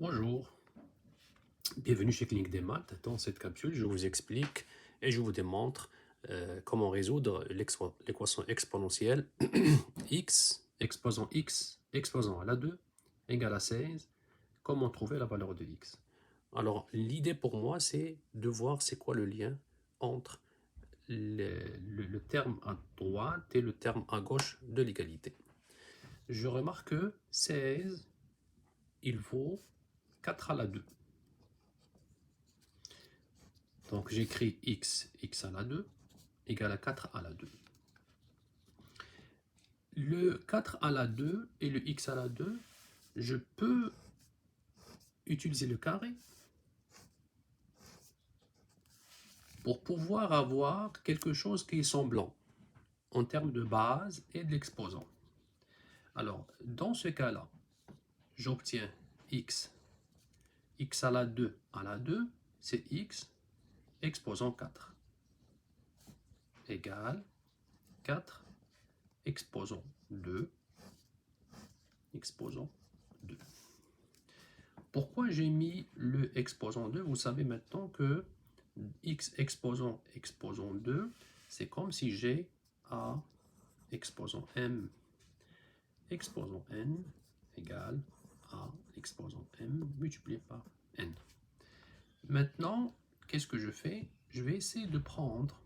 Bonjour, bienvenue chez Clinique des Maths. Dans cette capsule, je vous explique et je vous démontre comment résoudre l'équation exponentielle x exposant à la 2 égale à 16. Comment trouver la valeur de x? Alors, l'idée pour moi, c'est de voir c'est quoi le lien entre le terme à droite et le terme à gauche de l'égalité. Je remarque que 16, il vaut 4 à la 2. Donc j'écris x à la 2 égale à 4 à la 2. Le 4 à la 2 et le x à la 2, je peux utiliser le carré pour pouvoir avoir quelque chose qui est semblant en termes de base et de l'exposant. Alors, dans ce cas-là, j'obtiens x à la 2 c'est x exposant 4 égale 4 exposant 2 exposant 2. Pourquoi j'ai mis le exposant 2? Vous savez maintenant que x exposant 2, c'est comme si j'ai a exposant m exposant n égale a exposant m multiplié par n. Maintenant, qu'est-ce que je fais? Je vais essayer de prendre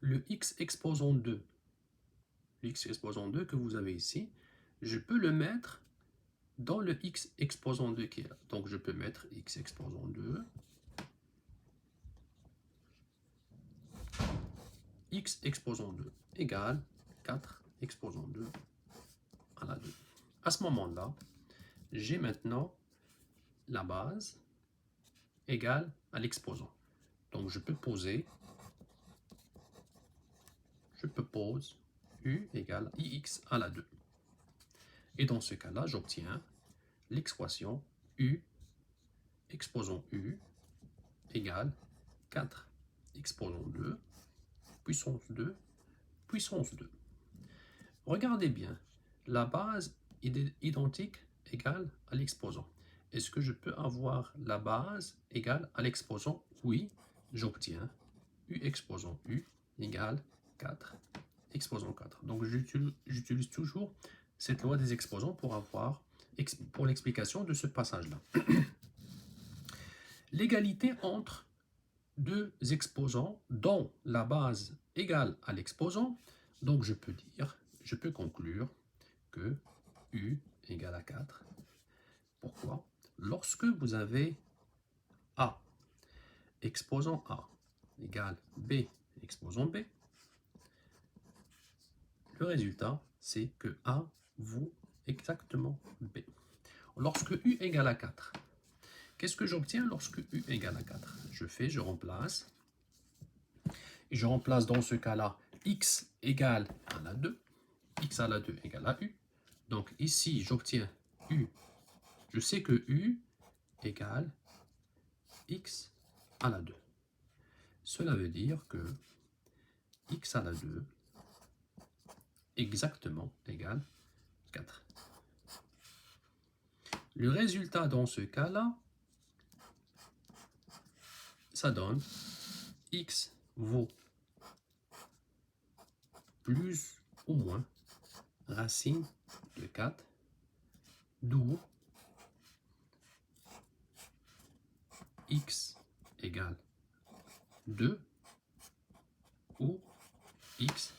le x exposant 2. X exposant 2 que vous avez ici, je peux le mettre dans le x exposant 2 qui est là. Donc je peux mettre x exposant 2, x exposant 2 égale 4 exposant 2 à la 2. À ce moment-là, j'ai maintenant la base égale à l'exposant. Donc je peux poser u égale ix à la 2. Et dans ce cas-là, j'obtiens l'expression u exposant u égale 4 exposant 2 puissance 2 puissance 2. Regardez bien, la base est identique égale à l'exposant. Est-ce que je peux avoir la base égale à l'exposant? Oui, j'obtiens u exposant u égale 4 exposant 4. Donc j'utilise toujours cette loi des exposants pour l'explication de ce passage-là. L'égalité entre deux exposants dont la base égale à l'exposant, donc je peux conclure que u égale à 4. Pourquoi? Lorsque vous avez a exposant a égale b exposant b, le résultat c'est que a vaut exactement b. Lorsque u égale à 4, qu'est-ce que j'obtiens lorsque u égale à 4? Je remplace. Et je remplace dans ce cas-là x égale à la 2. X à la 2 égale à u. Donc ici, j'obtiens u. Je sais que u égale x à la 2. Cela veut dire que x à la 2 exactement égale 4. Le résultat dans ce cas-là, ça donne x vaut plus ou moins racine de 4, d'où x égale 2 ou x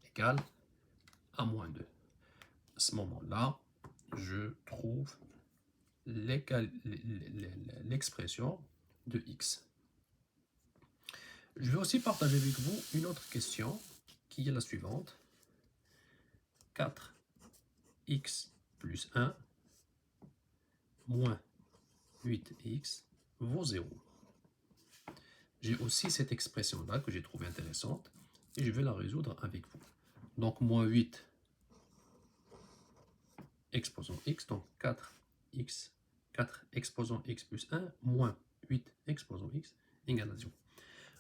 égale à moins 2. À ce moment-là, je trouve l'expression de x. Je vais aussi partager avec vous une autre question qui est la suivante. 4x plus 1 moins 8x vaut 0. J'ai aussi cette expression-là que j'ai trouvée intéressante et je vais la résoudre avec vous. Donc moins 8 exposant x, donc 4 exposant x plus 1 moins 8 exposant x égale à 0.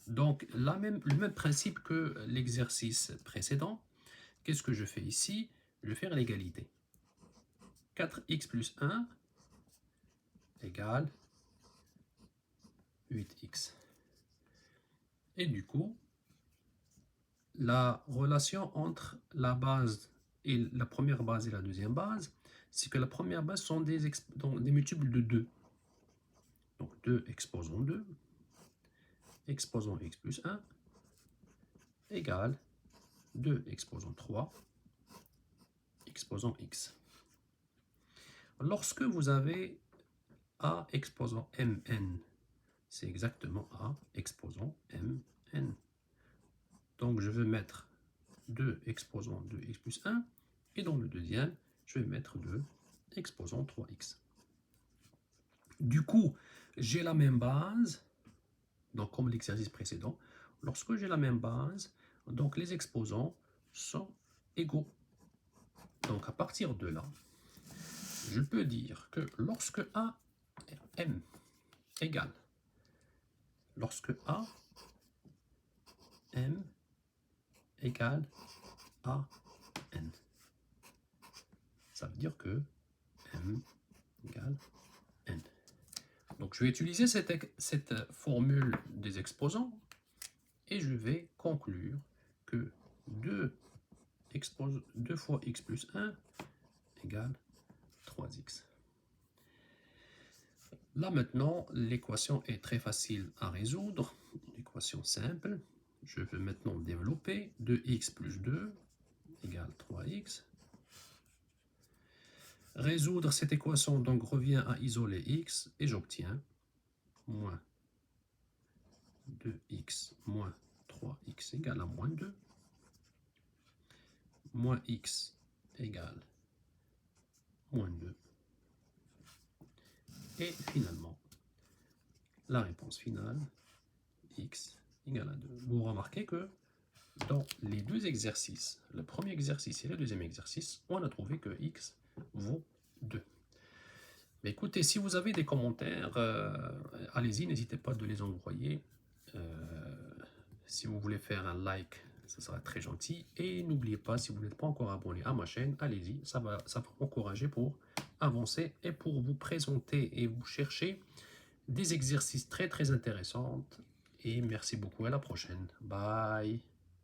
Donc le même principe que l'exercice précédent. Qu'est-ce que je fais ici? Je vais faire l'égalité. 4x plus 1 égale 8x. Et du coup, la relation entre la base et la première base et la deuxième base, c'est que la première base sont des multiples de 2. Donc 2 exposant 2, exposant x plus 1, égale 2 exposant 3, exposant x. Lorsque vous avez a exposant mn, c'est exactement a exposant mn. Donc je vais mettre 2 exposant 2x plus 1, et dans le deuxième, je vais mettre 2 exposant 3x. Du coup, j'ai la même base, donc comme l'exercice précédent, lorsque j'ai la même base, donc les exposants sont égaux. Donc à partir de là, je peux dire que lorsque a m égale, lorsque a m égale a n, ça veut dire que m égale n. Donc je vais utiliser cette formule des exposants et je vais conclure que 2 fois x plus 1 égale 3x. Là maintenant, l'équation est très facile à résoudre, une équation simple. Je vais maintenant développer 2x plus 2 égale 3x. Résoudre cette équation donc revient à isoler x et j'obtiens moins 2x moins 3x égale à moins 2, moins x égale moins 2. Et finalement, la réponse finale, x égale à 2. Vous remarquez que dans les deux exercices, le premier exercice et le deuxième exercice, on a trouvé que x vaut 2. Mais écoutez, si vous avez des commentaires, allez-y, n'hésitez pas de les envoyer. Si vous voulez faire un like, ça sera très gentil. Et n'oubliez pas, si vous n'êtes pas encore abonné à ma chaîne, allez-y, ça va m'encourager pour avancer et pour vous présenter et vous chercher des exercices très très intéressants. Et merci beaucoup, à la prochaine. Bye.